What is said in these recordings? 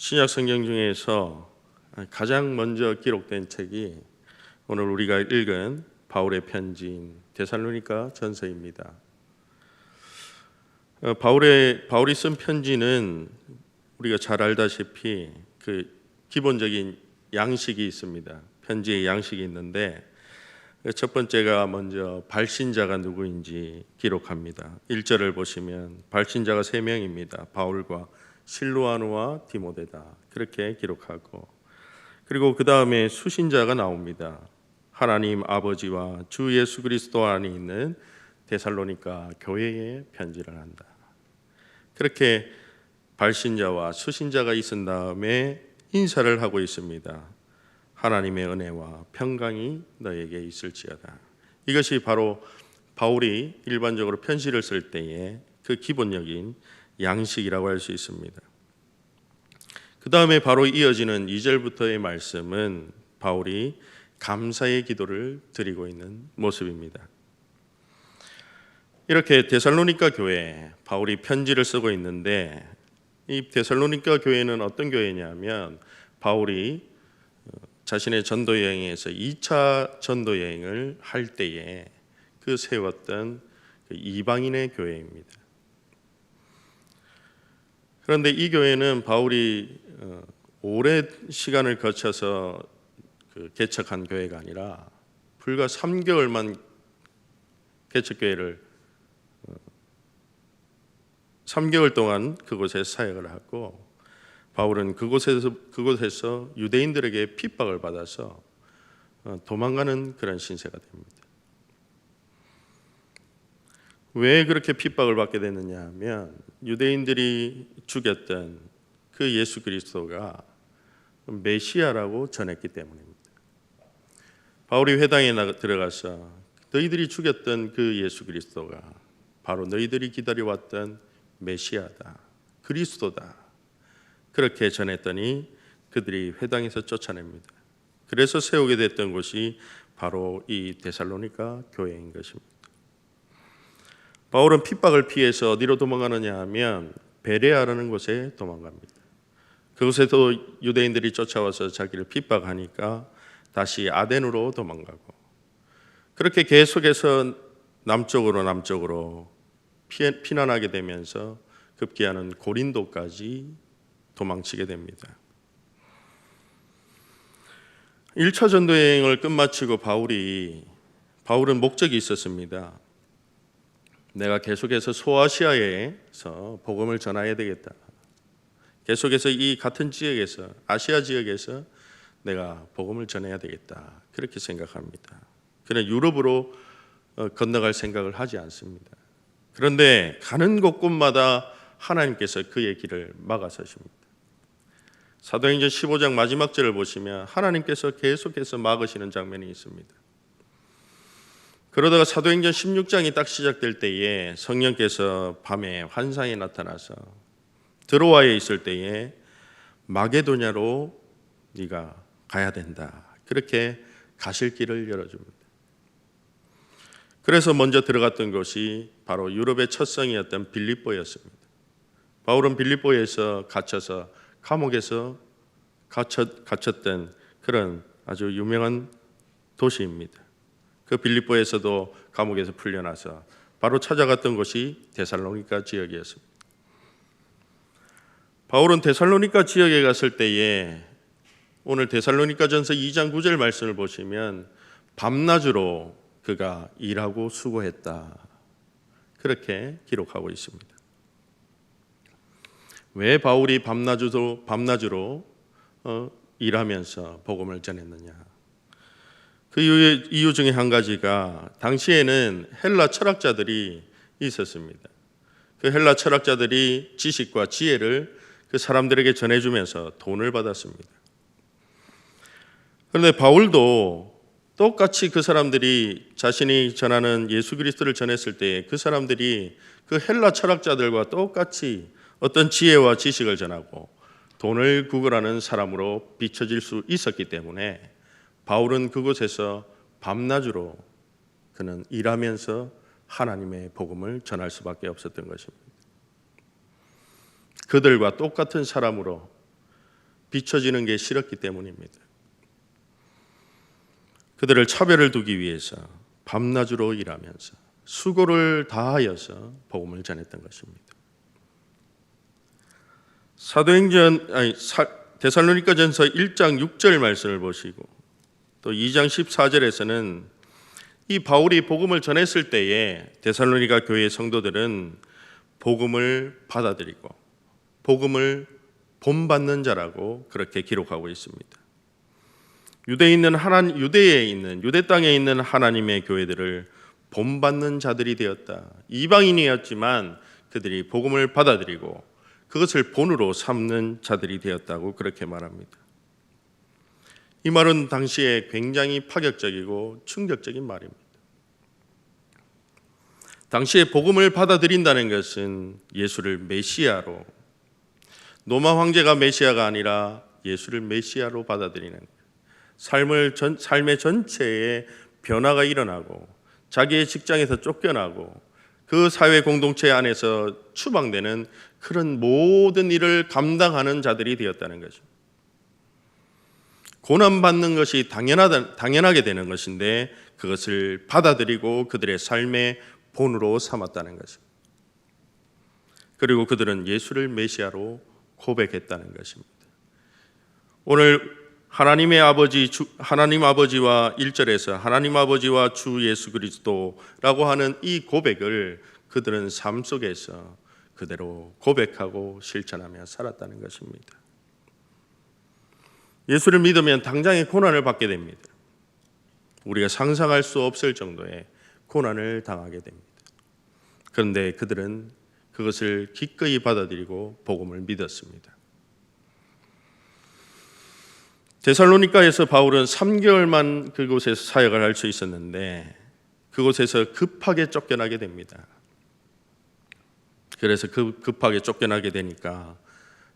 신약 성경 중에서 가장 먼저 기록된 책이 오늘 우리가 읽은 바울의 편지인 데살로니가 전서입니다. 바울이 쓴 편지는 우리가 잘 알다시피 그 기본적인 양식이 있습니다. 편지의 양식이 있는데 첫 번째가 먼저 발신자가 누구인지 기록합니다. 1절을 보시면 발신자가 3명입니다. 바울과 실루아누와 디모데다 그렇게 기록하고, 그리고 그 다음에 수신자가 나옵니다. 하나님 아버지와 주 예수 그리스도 안에 있는 데살로니가 교회에 편지를 한다. 그렇게 발신자와 수신자가 있은 다음에 인사를 하고 있습니다. 하나님의 은혜와 평강이 너에게 있을지어다. 이것이 바로 바울이 일반적으로 편지를 쓸 때의 그 기본적인 양식이라고 할 수 있습니다. 그 다음에 바로 이어지는 2절부터의 말씀은 바울이 감사의 기도를 드리고 있는 모습입니다. 이렇게 데살로니가 교회에 바울이 편지를 쓰고 있는데, 이 데살로니가 교회는 어떤 교회냐면 바울이 자신의 전도 여행에서 2차 전도 여행을 할 때에 그 세웠던 그 이방인의 교회입니다. 그런데 이 교회는 바울이 오랜 시간을 거쳐서 개척한 교회가 아니라 불과 3개월만 개척교회를 3개월 동안 그곳에 사역을 하고, 바울은 그곳에서 유대인들에게 핍박을 받아서 도망가는 그런 신세가 됩니다. 왜 그렇게 핍박을 받게 됐느냐 하면 유대인들이 죽였던 그 예수 그리스도가 메시아라고 전했기 때문입니다. 바울이 회당에 들어가서 너희들이 죽였던 그 예수 그리스도가 바로 너희들이 기다려왔던 메시아다, 그리스도다, 그렇게 전했더니 그들이 회당에서 쫓아냅니다. 그래서 세우게 됐던 곳이 바로 이 데살로니가 교회인 것입니다. 바울은 핍박을 피해서 어디로 도망가느냐 하면 베레아라는 곳에 도망갑니다. 그곳에도 유대인들이 쫓아와서 자기를 핍박하니까 다시 아덴으로 도망가고, 그렇게 계속해서 남쪽으로 피난하게 되면서 급기야는 고린도까지 도망치게 됩니다. 1차 전도 여행을 끝마치고 바울은 목적이 있었습니다. 내가 계속해서 소아시아에서 복음을 전해야 되겠다. 계속해서 이 같은 지역에서, 아시아 지역에서 내가 복음을 전해야 되겠다. 그렇게 생각합니다. 그는 유럽으로 건너갈 생각을 하지 않습니다. 그런데 가는 곳곳마다 하나님께서 그의 길을 막아서십니다. 사도행전 15장 마지막 절을 보시면 하나님께서 계속해서 막으시는 장면이 있습니다. 그러다가 사도행전 16장이 딱 시작될 때에 성령께서 밤에 환상에 나타나서 드로아에 있을 때에 마게도냐로 네가 가야 된다, 그렇게 가실 길을 열어줍니다. 그래서 먼저 들어갔던 곳이 바로 유럽의 첫 성이었던 빌립보였습니다. 바울은 빌립보에서 갇혀서 감옥에서 갇혔던 그런 아주 유명한 도시입니다. 그 빌립보에서도 감옥에서 풀려나서 바로 찾아갔던 곳이 데살로니가 지역이었습니다. 바울은 데살로니가 지역에 갔을 때에 오늘 데살로니가전서 2장 9절 말씀을 보시면 밤낮으로 그가 일하고 수고했다, 그렇게 기록하고 있습니다. 왜 바울이 밤낮으로 일하면서 복음을 전했느냐? 그 이유 중에 한 가지가 당시에는 헬라 철학자들이 있었습니다. 그 헬라 철학자들이 지식과 지혜를 그 사람들에게 전해주면서 돈을 받았습니다. 그런데 바울도 똑같이 그 사람들이 자신이 전하는 예수 그리스도를 전했을 때 그 사람들이 그 헬라 철학자들과 똑같이 어떤 지혜와 지식을 전하고 돈을 구걸하는 사람으로 비춰질 수 있었기 때문에 바울은 그곳에서 밤낮으로 그는 일하면서 하나님의 복음을 전할 수밖에 없었던 것입니다. 그들과 똑같은 사람으로 비춰지는 게 싫었기 때문입니다. 그들을 차별을 두기 위해서 밤낮으로 일하면서 수고를 다하여서 복음을 전했던 것입니다. 데살로니가전서 1장 6절 말씀을 보시고 또 2장 14절에서는 이 바울이 복음을 전했을 때에 데살로니가 교회의 성도들은 복음을 받아들이고 복음을 본받는 자라고 그렇게 기록하고 있습니다. 유대에 있는 유대 땅에 있는 하나님의 교회들을 본받는 자들이 되었다. 이방인이었지만 그들이 복음을 받아들이고 그것을 본으로 삼는 자들이 되었다고 그렇게 말합니다. 이 말은 당시에 굉장히 파격적이고 충격적인 말입니다. 당시에 복음을 받아들인다는 것은 예수를 메시아로, 로마 황제가 메시아가 아니라 예수를 메시아로 받아들이는 거예요. 삶의 전체에 변화가 일어나고 자기의 직장에서 쫓겨나고 그 사회 공동체 안에서 추방되는 그런 모든 일을 감당하는 자들이 되었다는 거죠. 고난받는 것이 당연하게 되는 것인데 그것을 받아들이고 그들의 삶의 본으로 삼았다는 거죠. 그리고 그들은 예수를 메시아로 고백했다는 것입니다. 오늘 하나님 아버지와 1절에서 하나님 아버지와 주 예수 그리스도라고 하는 이 고백을 그들은 삶 속에서 그대로 고백하고 실천하며 살았다는 것입니다. 예수를 믿으면 당장의 고난을 받게 됩니다. 우리가 상상할 수 없을 정도의 고난을 당하게 됩니다. 그런데 그들은 그것을 기꺼이 받아들이고 복음을 믿었습니다. 데살로니가에서 바울은 3개월만 그곳에서 사역을 할 수 있었는데 그곳에서 급하게 쫓겨나게 됩니다. 그래서 급하게 쫓겨나게 되니까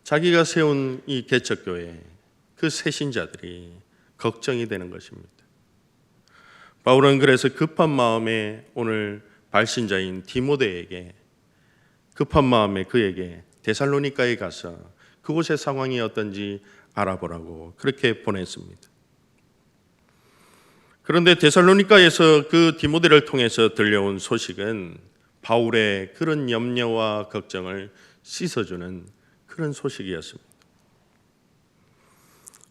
자기가 세운 이 개척교회 그 새신자들이 걱정이 되는 것입니다. 바울은 그래서 급한 마음에 오늘 발신자인 디모데에게 급한 마음에 그에게 데살로니가에 가서 그곳의 상황이 어떤지 알아보라고 그렇게 보냈습니다. 그런데 데살로니가에서 그 디모데를 통해서 들려온 소식은 바울의 그런 염려와 걱정을 씻어주는 그런 소식이었습니다.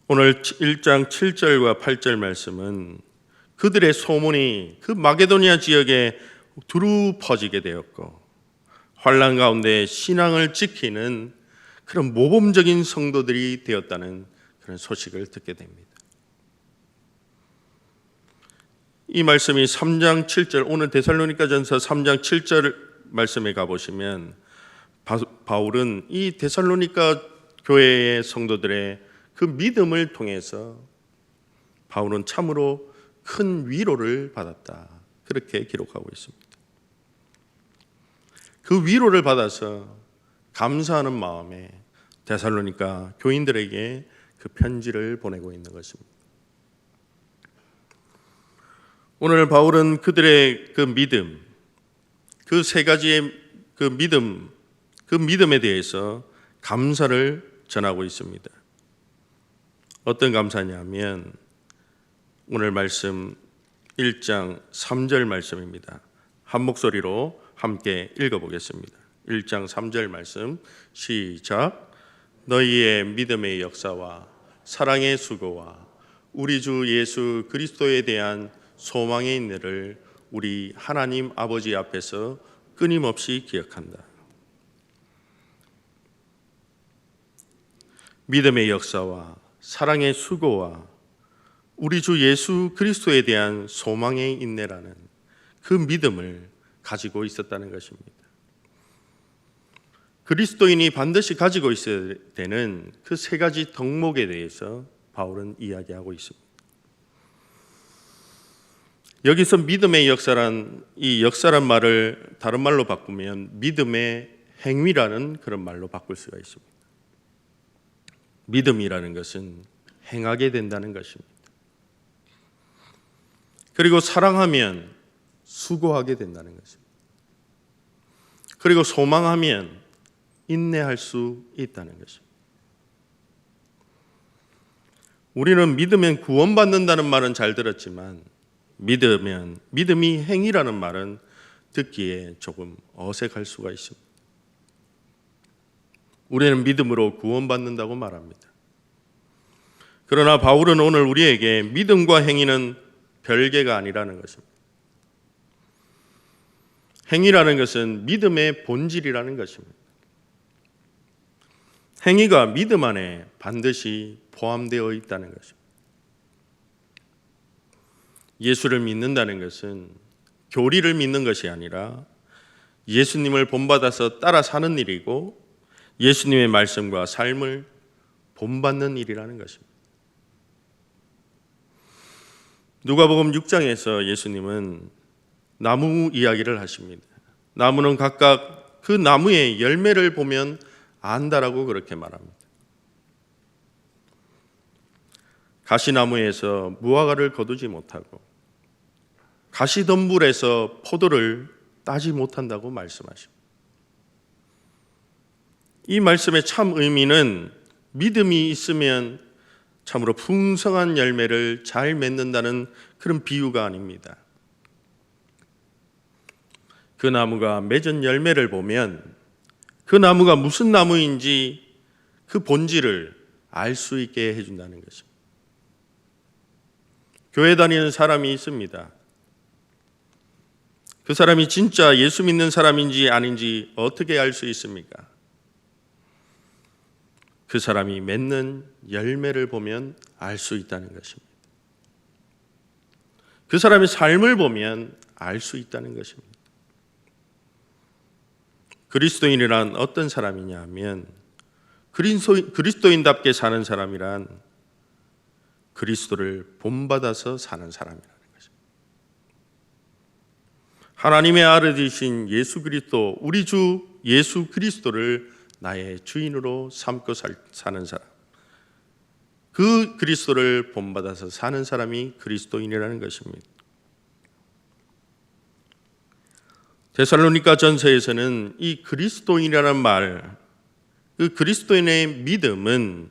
오늘 1장 7절과 8절 말씀은 그들의 소문이 그 마게도니아 지역에 두루 퍼지게 되었고 환난 가운데 신앙을 지키는 그런 모범적인 성도들이 되었다는 그런 소식을 듣게 됩니다. 이 말씀이 3장 7절 오늘 데살로니가전서 3장 7절 말씀에 가보시면 바울은 이 데살로니가 교회의 성도들의 그 믿음을 통해서 바울은 참으로 큰 위로를 받았다. 그렇게 기록하고 있습니다. 그 위로를 받아서 감사하는 마음에 데살로니가 교인들에게 그 편지를 보내고 있는 것입니다. 오늘 바울은 그들의 그 믿음, 그 세 가지의 그 믿음에 대해서 감사를 전하고 있습니다. 어떤 감사냐면 오늘 말씀 1장 3절 말씀입니다. 한 목소리로 함께 읽어보겠습니다. 1장 3절 말씀 시작. 너희의 믿음의 역사와 사랑의 수고와 우리 주 예수 그리스도에 대한 소망의 인내를 우리 하나님 아버지 앞에서 끊임없이 기억한다. 믿음의 역사와 사랑의 수고와 우리 주 예수 그리스도에 대한 소망의 인내라는 그 믿음을 가지고 있었다는 것입니다. 그리스도인이 반드시 가지고 있어야 되는 그 세 가지 덕목에 대해서 바울은 이야기하고 있습니다. 여기서 믿음의 역사란 이 역사란 말을 다른 말로 바꾸면 믿음의 행위라는 그런 말로 바꿀 수가 있습니다. 믿음이라는 것은 행하게 된다는 것입니다. 그리고 사랑하면 수고하게 된다는 것입니다. 그리고 소망하면 인내할 수 있다는 것입니다. 우리는 믿으면 구원받는다는 말은 잘 들었지만 믿음이 행위라는 말은 듣기에 조금 어색할 수가 있습니다. 우리는 믿음으로 구원받는다고 말합니다. 그러나 바울은 오늘 우리에게 믿음과 행위는 별개가 아니라는 것입니다. 행위라는 것은 믿음의 본질이라는 것입니다. 행위가 믿음 안에 반드시 포함되어 있다는 것입니다. 예수를 믿는다는 것은 교리를 믿는 것이 아니라 예수님을 본받아서 따라 사는 일이고 예수님의 말씀과 삶을 본받는 일이라는 것입니다. 누가복음 6장에서 예수님은 나무 이야기를 하십니다. 나무는 각각 그 나무의 열매를 보면 안다라고 그렇게 말합니다. 가시나무에서 무화과를 거두지 못하고 가시덤불에서 포도를 따지 못한다고 말씀하십니다. 이 말씀의 참 의미는 믿음이 있으면 참으로 풍성한 열매를 잘 맺는다는 그런 비유가 아닙니다. 그 나무가 맺은 열매를 보면 그 나무가 무슨 나무인지 그 본질을 알 수 있게 해준다는 것입니다. 교회 다니는 사람이 있습니다. 그 사람이 진짜 예수 믿는 사람인지 아닌지 어떻게 알 수 있습니까? 그 사람이 맺는 열매를 보면 알 수 있다는 것입니다. 그 사람의 삶을 보면 알 수 있다는 것입니다. 그리스도인이란 어떤 사람이냐 하면 그리스도인답게 사는 사람이란 그리스도를 본받아서 사는 사람이라는 것입니다. 하나님의 아들이신 예수 그리스도, 우리 주 예수 그리스도를 나의 주인으로 삼고 사는 사람, 그 그리스도를 본받아서 사는 사람이 그리스도인이라는 것입니다. 데살로니가 전서에서는 이 그리스도인이라는 말, 그 그리스도인의 믿음은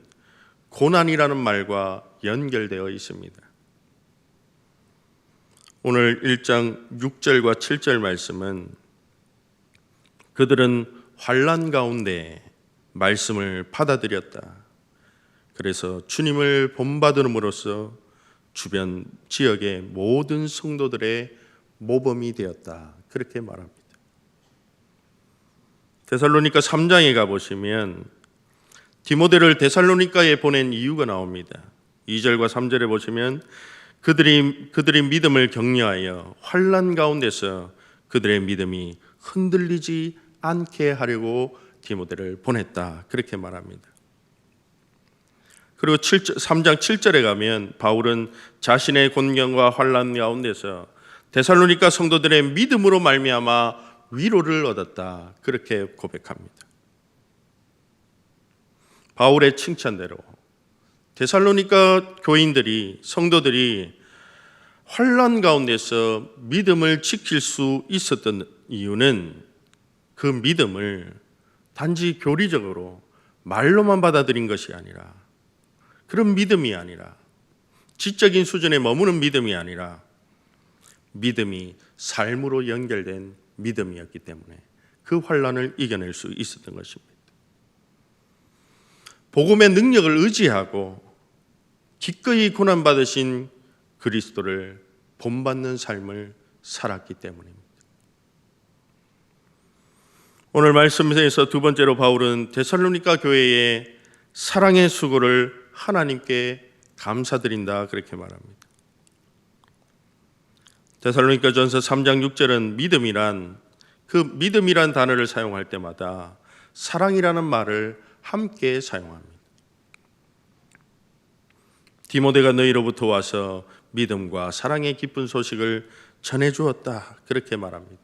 고난이라는 말과 연결되어 있습니다. 오늘 1장 6절과 7절 말씀은 그들은 환난 가운데 말씀을 받아들였다. 그래서 주님을 본받음으로써 주변 지역의 모든 성도들의 모범이 되었다. 그렇게 말합니다. 데살로니가 3장에 가보시면 디모데를 데살로니가에 보낸 이유가 나옵니다. 2절과 3절에 보시면 그들이 믿음을 격려하여 환난 가운데서 그들의 믿음이 흔들리지 않게 하려고 디모데를 보냈다. 그렇게 말합니다. 그리고 3장 7절에 가면 바울은 자신의 곤경과 환난 가운데서 데살로니가 성도들의 믿음으로 말미암아 위로를 얻었다. 그렇게 고백합니다. 바울의 칭찬대로 데살로니가 교인들이, 성도들이 환난 가운데서 믿음을 지킬 수 있었던 이유는 그 믿음을 단지 교리적으로 말로만 받아들인 것이 아니라, 그런 믿음이 아니라, 지적인 수준에 머무는 믿음이 아니라 믿음이 삶으로 연결된 믿음이었기 때문에 그 환난을 이겨낼 수 있었던 것입니다. 복음의 능력을 의지하고 기꺼이 고난받으신 그리스도를 본받는 삶을 살았기 때문입니다. 오늘 말씀에서 두 번째로 바울은 데살로니가 교회의 사랑의 수고를 하나님께 감사드린다 그렇게 말합니다. 데살로니가 전서 3장 6절은 믿음이란 단어를 사용할 때마다 사랑이라는 말을 함께 사용합니다. 디모데가 너희로부터 와서 믿음과 사랑의 기쁜 소식을 전해주었다 그렇게 말합니다.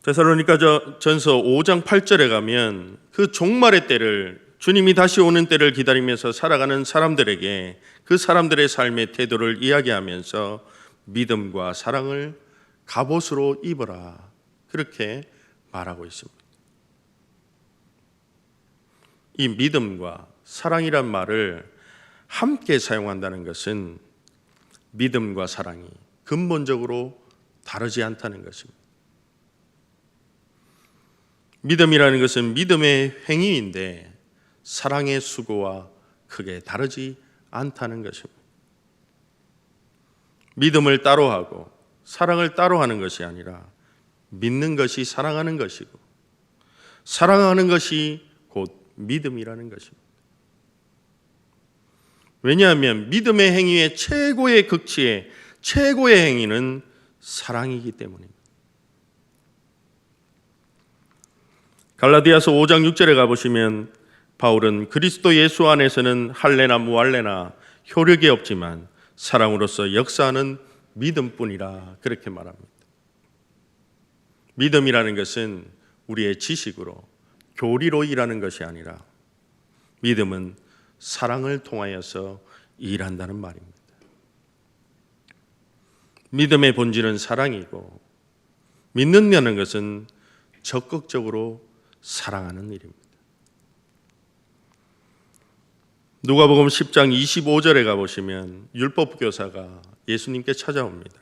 데살로니가 전서 5장 8절에 가면 그 종말의 때를, 주님이 다시 오는 때를 기다리면서 살아가는 사람들에게 그 사람들의 삶의 태도를 이야기하면서 믿음과 사랑을 갑옷으로 입어라 그렇게 말하고 있습니다. 이 믿음과 사랑이란 말을 함께 사용한다는 것은 믿음과 사랑이 근본적으로 다르지 않다는 것입니다. 믿음이라는 것은 믿음의 행위인데 사랑의 수고와 크게 다르지 않다는 것입니다. 믿음을 따로 하고 사랑을 따로 하는 것이 아니라 믿는 것이 사랑하는 것이고 사랑하는 것이 곧 믿음이라는 것입니다. 왜냐하면 믿음의 행위의 최고의 극치의 최고의 행위는 사랑이기 때문입니다. 갈라디아서 5장 6절에 가보시면 바울은 그리스도 예수 안에서는 할례나 무할례나 효력이 없지만 사랑으로서 역사하는 믿음뿐이라 그렇게 말합니다. 믿음이라는 것은 우리의 지식으로 교리로 일하는 것이 아니라 믿음은 사랑을 통하여서 일한다는 말입니다. 믿음의 본질은 사랑이고 믿는다는 것은 적극적으로 사랑하는 일입니다. 누가복음 10장 25절에 가보시면 율법교사가 예수님께 찾아옵니다.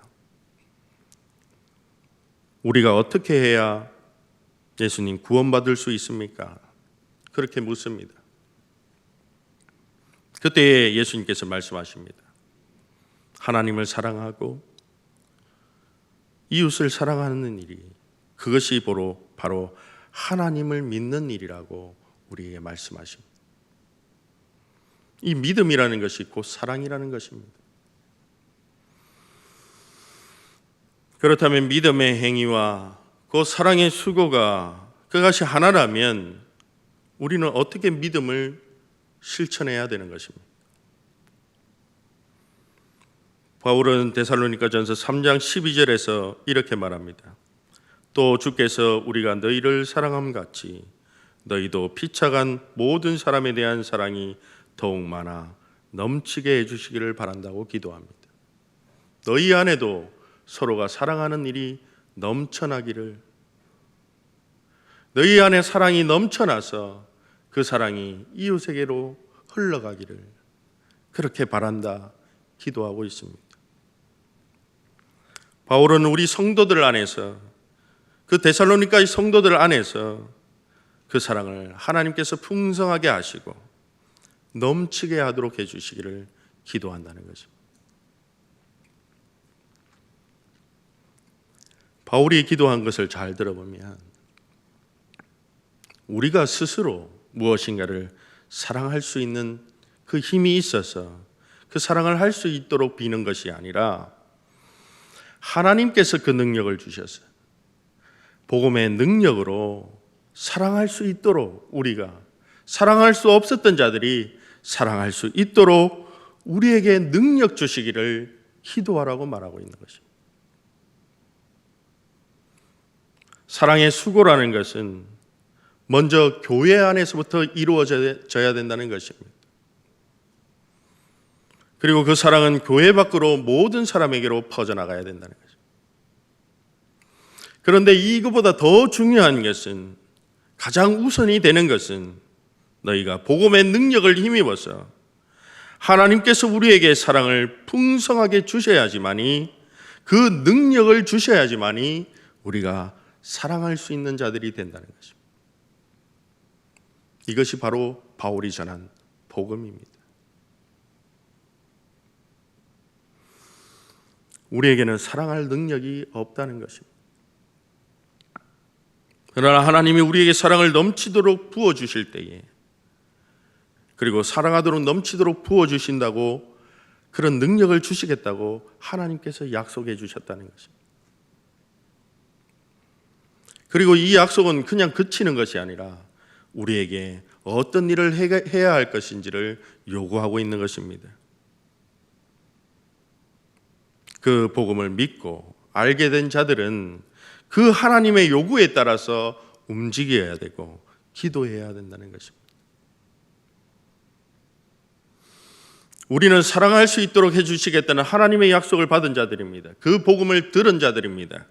우리가 어떻게 해야 예수님 구원받을 수 있습니까? 그렇게 묻습니다. 그때 예수님께서 말씀하십니다. 하나님을 사랑하고 이웃을 사랑하는 일이 그것이 바로 하나님을 믿는 일이라고 우리에게 말씀하십니다. 이 믿음이라는 것이 곧 사랑이라는 것입니다. 그렇다면 믿음의 행위와 그 사랑의 수고가 그것이 하나라면 우리는 어떻게 믿음을 실천해야 되는 것입니다. 바울은 데살로니가전서 3장 12절에서 이렇게 말합니다. 또 주께서 우리가 너희를 사랑함 같이 너희도 피차간 모든 사람에 대한 사랑이 더욱 많아 넘치게 해주시기를 바란다고 기도합니다. 너희 안에도 서로가 사랑하는 일이 넘쳐나기를, 너희 안에 사랑이 넘쳐나서 그 사랑이 이웃에게로 흘러가기를 그렇게 바란다 기도하고 있습니다. 바울은 우리 성도들 안에서, 그 데살로니가의 성도들 안에서 그 사랑을 하나님께서 풍성하게 하시고 넘치게 하도록 해주시기를 기도한다는 것입니다. 바울이 기도한 것을 잘 들어보면 우리가 스스로 무엇인가를 사랑할 수 있는 그 힘이 있어서 그 사랑을 할 수 있도록 비는 것이 아니라 하나님께서 그 능력을 주셨어요. 복음의 능력으로 사랑할 수 있도록, 우리가 사랑할 수 없었던 자들이 사랑할 수 있도록 우리에게 능력 주시기를 기도하라고 말하고 있는 것입니다. 사랑의 수고라는 것은 먼저 교회 안에서부터 이루어져야 된다는 것입니다. 그리고 그 사랑은 교회 밖으로 모든 사람에게로 퍼져나가야 된다는 것입니다. 그런데 이거보다 더 중요한 것은, 가장 우선이 되는 것은 너희가 복음의 능력을 힘입어서 하나님께서 우리에게 사랑을 풍성하게 주셔야지만이, 그 능력을 주셔야지만이 우리가 사랑할 수 있는 자들이 된다는 것입니다. 이것이 바로 바울이 전한 복음입니다. 우리에게는 사랑할 능력이 없다는 것입니다. 그러나 하나님이 우리에게 사랑을 넘치도록 부어주실 때에, 그리고 사랑하도록 넘치도록 부어주신다고, 그런 능력을 주시겠다고 하나님께서 약속해 주셨다는 것입니다. 그리고 이 약속은 그냥 그치는 것이 아니라 우리에게 어떤 일을 해야 할 것인지를 요구하고 있는 것입니다. 그 복음을 믿고 알게 된 자들은 그 하나님의 요구에 따라서 움직여야 되고 기도해야 된다는 것입니다. 우리는 사랑할 수 있도록 해주시겠다는 하나님의 약속을 받은 자들입니다. 그 복음을 들은 자들입니다.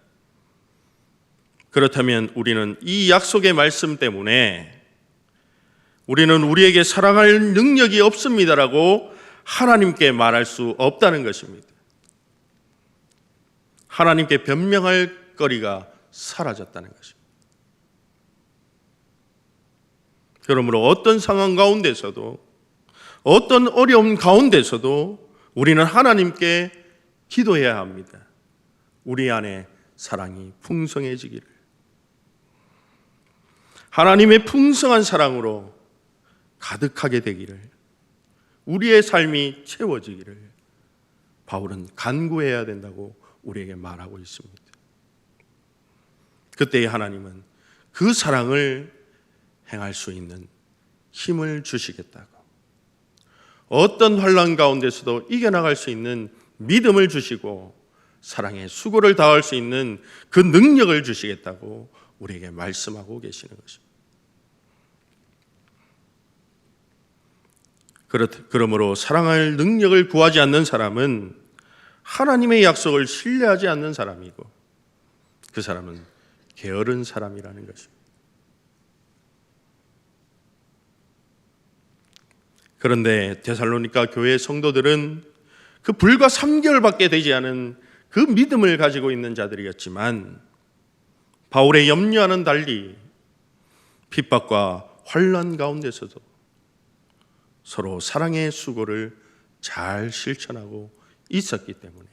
그렇다면 우리는 이 약속의 말씀 때문에 우리는 우리에게 사랑할 능력이 없습니다라고 하나님께 말할 수 없다는 것입니다. 하나님께 변명할 거리가 사라졌다는 것입니다. 그러므로 어떤 상황 가운데서도, 어떤 어려움 가운데서도 우리는 하나님께 기도해야 합니다. 우리 안에 사랑이 풍성해지기를, 하나님의 풍성한 사랑으로 가득하게 되기를, 우리의 삶이 채워지기를 바울은 간구해야 된다고 우리에게 말하고 있습니다. 그때 하나님은 그 사랑을 행할 수 있는 힘을 주시겠다고, 어떤 환난 가운데서도 이겨나갈 수 있는 믿음을 주시고 사랑의 수고를 다할 수 있는 그 능력을 주시겠다고 우리에게 말씀하고 계시는 것입니다. 그러므로 사랑할 능력을 구하지 않는 사람은 하나님의 약속을 신뢰하지 않는 사람이고, 그 사람은 게으른 사람이라는 것입니다. 그런데 데살로니가 교회 성도들은 그 불과 3개월밖에 되지 않은 그 믿음을 가지고 있는 자들이었지만, 바울의 염려와는 달리 핍박과 환난 가운데서도 서로 사랑의 수고를 잘 실천하고 있었기 때문에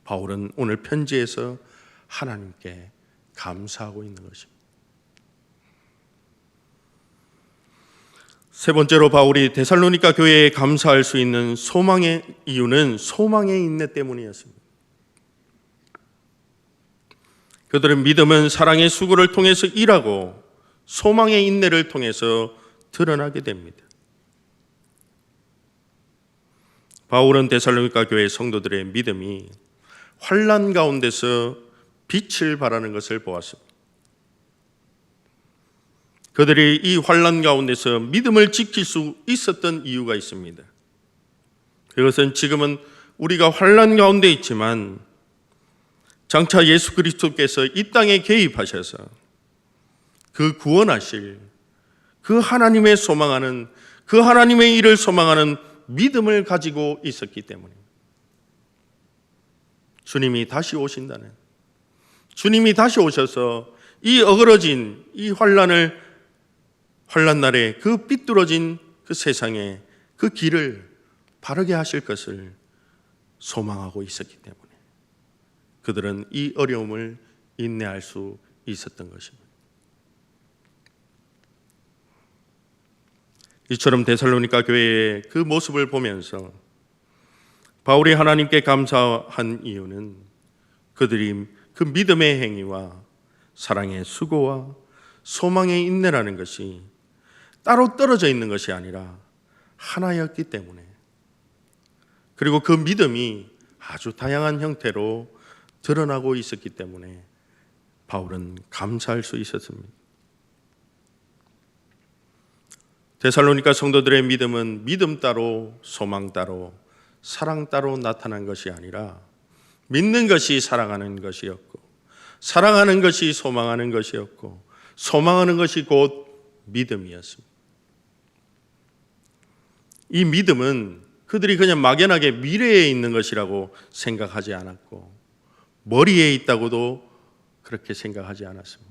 바울은 오늘 편지에서 하나님께 감사하고 있는 것입니다. 세 번째로 바울이 데살로니가 교회에 감사할 수 있는 소망의 이유는 소망의 인내 때문이었습니다. 그들의 믿음은 사랑의 수고를 통해서 일하고 소망의 인내를 통해서 드러나게 됩니다. 바울은 데살로니가 교회 성도들의 믿음이 환난 가운데서 빛을 발하는 것을 보았습니다. 그들이 이 환난 가운데서 믿음을 지킬 수 있었던 이유가 있습니다. 그것은 지금은 우리가 환난 가운데 있지만 장차 예수 그리스도께서 이 땅에 개입하셔서 그 구원하실 그 하나님의 소망하는, 그 하나님의 일을 소망하는 믿음을 가지고 있었기 때문입니다. 주님이 다시 오신다는, 주님이 다시 오셔서 이 어그러진 이 환난 날에 그 삐뚤어진 그 세상에 그 길을 바르게 하실 것을 소망하고 있었기 때문에 그들은 이 어려움을 인내할 수 있었던 것입니다. 이처럼 데살로니가 교회의 그 모습을 보면서 바울이 하나님께 감사한 이유는 그들이 그 믿음의 행위와 사랑의 수고와 소망의 인내라는 것이 따로 떨어져 있는 것이 아니라 하나였기 때문에, 그리고 그 믿음이 아주 다양한 형태로 드러나고 있었기 때문에 바울은 감사할 수 있었습니다. 데살로니가 성도들의 믿음은 믿음 따로 소망 따로 사랑 따로 나타난 것이 아니라 믿는 것이 사랑하는 것이었고, 사랑하는 것이 소망하는 것이었고, 소망하는 것이 곧 믿음이었습니다. 이 믿음은 그들이 그냥 막연하게 미래에 있는 것이라고 생각하지 않았고, 머리에 있다고도 그렇게 생각하지 않았습니다.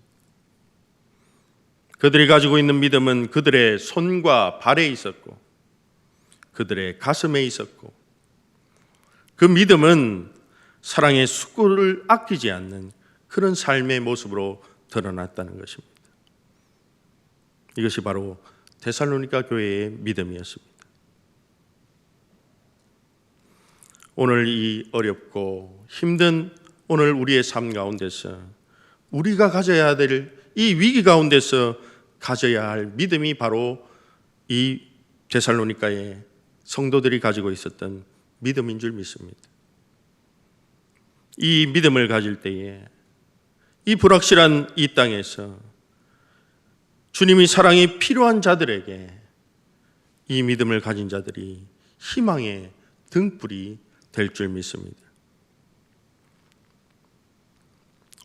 그들이 가지고 있는 믿음은 그들의 손과 발에 있었고, 그들의 가슴에 있었고, 그 믿음은 사랑의 수고를 아끼지 않는 그런 삶의 모습으로 드러났다는 것입니다. 이것이 바로 데살로니가 교회의 믿음이었습니다. 오늘 이 어렵고 힘든 오늘 우리의 삶 가운데서 우리가 가져야 될 이 위기 가운데서 가져야 할 믿음이 바로 이 데살로니가의 성도들이 가지고 있었던 믿음인 줄 믿습니다. 이 믿음을 가질 때에 이 불확실한 이 땅에서 주님이 사랑이 필요한 자들에게 이 믿음을 가진 자들이 희망의 등불이 될 줄 믿습니다.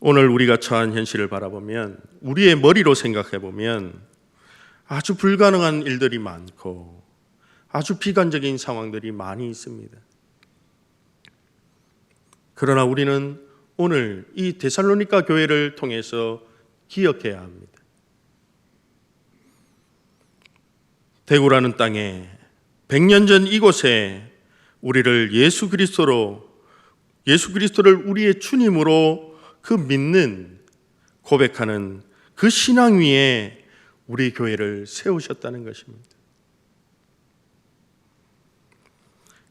오늘 우리가 처한 현실을 바라보면, 우리의 머리로 생각해 보면 아주 불가능한 일들이 많고 아주 비관적인 상황들이 많이 있습니다. 그러나 우리는 오늘 이 데살로니가 교회를 통해서 기억해야 합니다. 대구라는 땅에 100년 전 이곳에 우리를 예수 그리스도를 우리의 주님으로 그 믿는 고백하는 그 신앙 위에 우리 교회를 세우셨다는 것입니다.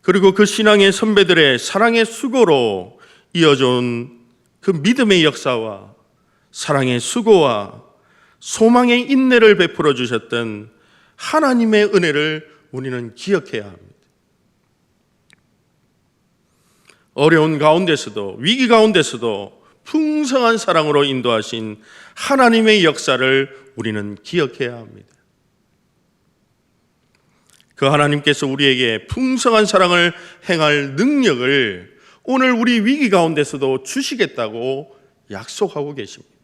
그리고 그 신앙의 선배들의 사랑의 수고로 이어져 온 그 믿음의 역사와 사랑의 수고와 소망의 인내를 베풀어 주셨던 하나님의 은혜를 우리는 기억해야 합니다. 어려운 가운데서도, 위기 가운데서도 풍성한 사랑으로 인도하신 하나님의 역사를 우리는 기억해야 합니다. 그 하나님께서 우리에게 풍성한 사랑을 행할 능력을 오늘 우리 위기 가운데서도 주시겠다고 약속하고 계십니다.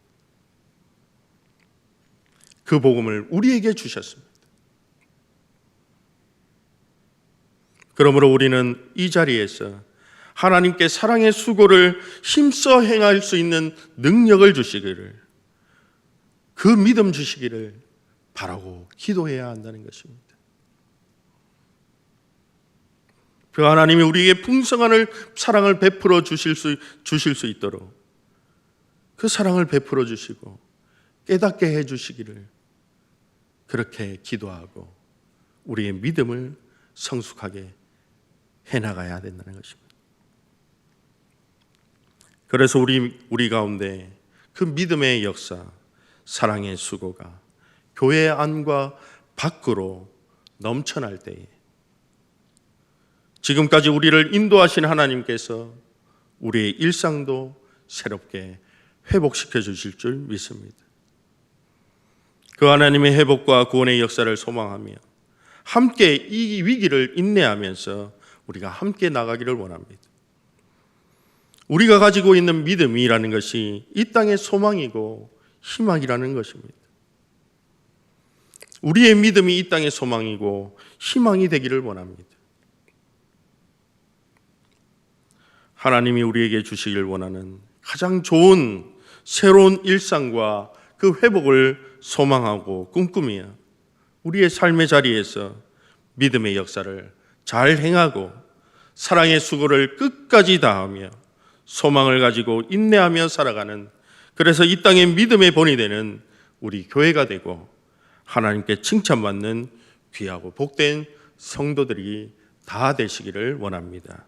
그 복음을 우리에게 주셨습니다. 그러므로 우리는 이 자리에서 하나님께 사랑의 수고를 힘써 행할 수 있는 능력을 주시기를, 그 믿음 주시기를 바라고 기도해야 한다는 것입니다. 그 하나님이 우리에게 풍성한 사랑을 베풀어 주실 수 있도록 그 사랑을 베풀어 주시고 깨닫게 해 주시기를 그렇게 기도하고 우리의 믿음을 성숙하게 해나가야 된다는 것입니다. 그래서 우리 가운데 그 믿음의 역사, 사랑의 수고가 교회 안과 밖으로 넘쳐날 때에 지금까지 우리를 인도하신 하나님께서 우리의 일상도 새롭게 회복시켜 주실 줄 믿습니다. 그 하나님의 회복과 구원의 역사를 소망하며 함께 이 위기를 인내하면서 우리가 함께 나가기를 원합니다. 우리가 가지고 있는 믿음이라는 것이 이 땅의 소망이고 희망이라는 것입니다. 우리의 믿음이 이 땅의 소망이고 희망이 되기를 원합니다. 하나님이 우리에게 주시길 원하는 가장 좋은 새로운 일상과 그 회복을 소망하고 꿈꾸며 우리의 삶의 자리에서 믿음의 역사를 잘 행하고 사랑의 수고를 끝까지 다하며 소망을 가지고 인내하며 살아가는, 그래서 이 땅의 믿음의 본이 되는 우리 교회가 되고 하나님께 칭찬받는 귀하고 복된 성도들이 다 되시기를 원합니다.